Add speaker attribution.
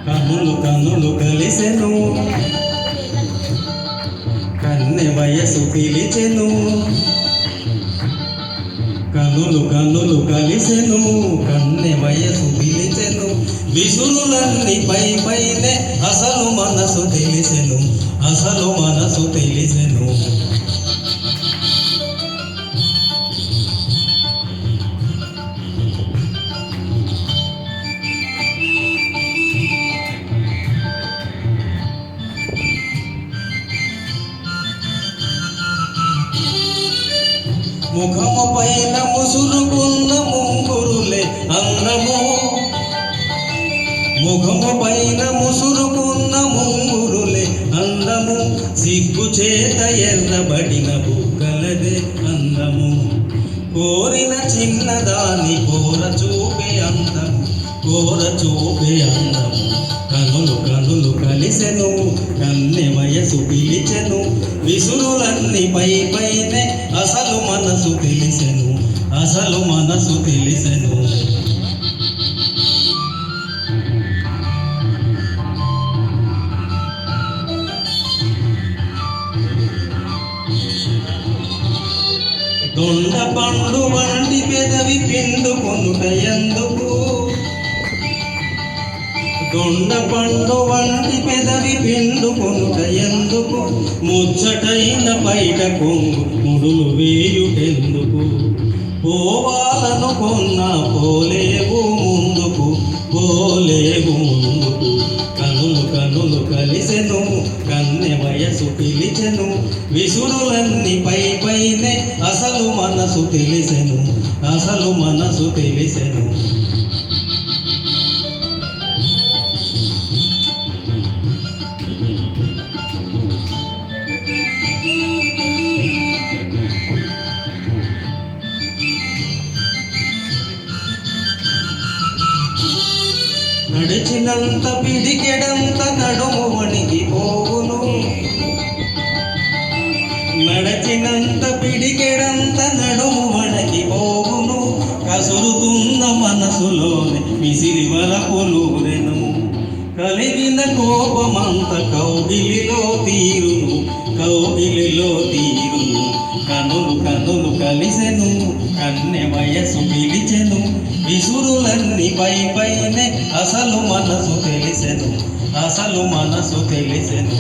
Speaker 1: కన్నులు కన్నులు కలిసెను, కన్నె వయసు పిలిచెను. కన్నులు కన్నులు కలిసెను, కన్నె వయసు పిలిచెను. విసురులన్నీ పై పైనే అసలు మనసు తెలిసెను, అసలు మనసు తెలిసెను. ముఖము పైన ముసురుకున్న ముంగురులే అందము, ముఖము పైన ముసురుకున్న ముంగురులే అందము. సిగ్గు చేత ఎర్రబడిన బుగ్గలదే అందము. కోరిన చిన్నదాని కోర చూపే అందము, కోర చూపే అందము. కనులు కనులు కలిసెను, కన్నె వయసు పిలిచెను. విసురులన్నీ పై పైనే అసలు మనసు తెలిసెను, అసలు మనసు తెలిసెను. దొండ పండు వంటి పెదవి పిండుకొనుట ఎందుకు, దొండ పండు వంటి పెదవి పిండుకొనుట ఎందుకు. ముచ్చటైన బయట కొంగు ముడులు వేయుటెందుకు. పోవాలనుకున్నా పోలేవు ముందుకు, పోలేవు ముందుకు. కనులు కనులు కలిసెను, కన్నె వయసు పిలిచెను. విసురులన్నీ పై పైనే అసలు మనసు తెలిసెను, అసలు మనసు తెలిసెను. నడిచినంత పిడికెడంత నడుము వణికి పోవును, నడిచినంత పిడికెడంత నడుము వణికి పోవును. కసురుతున్న మనసులోని విసిరి వలపులూరెను. కలిగిన కోపమంత కౌగిలిలో తీరును, కౌగిలిలో తీరును. కనులు కనులు కలిసెను, కన్నె వయసు పిలిచెను. విసురులన్నీ పై పైనే అసలు మనసు తెలిసెను, అసలు మనసు తెలిసెను.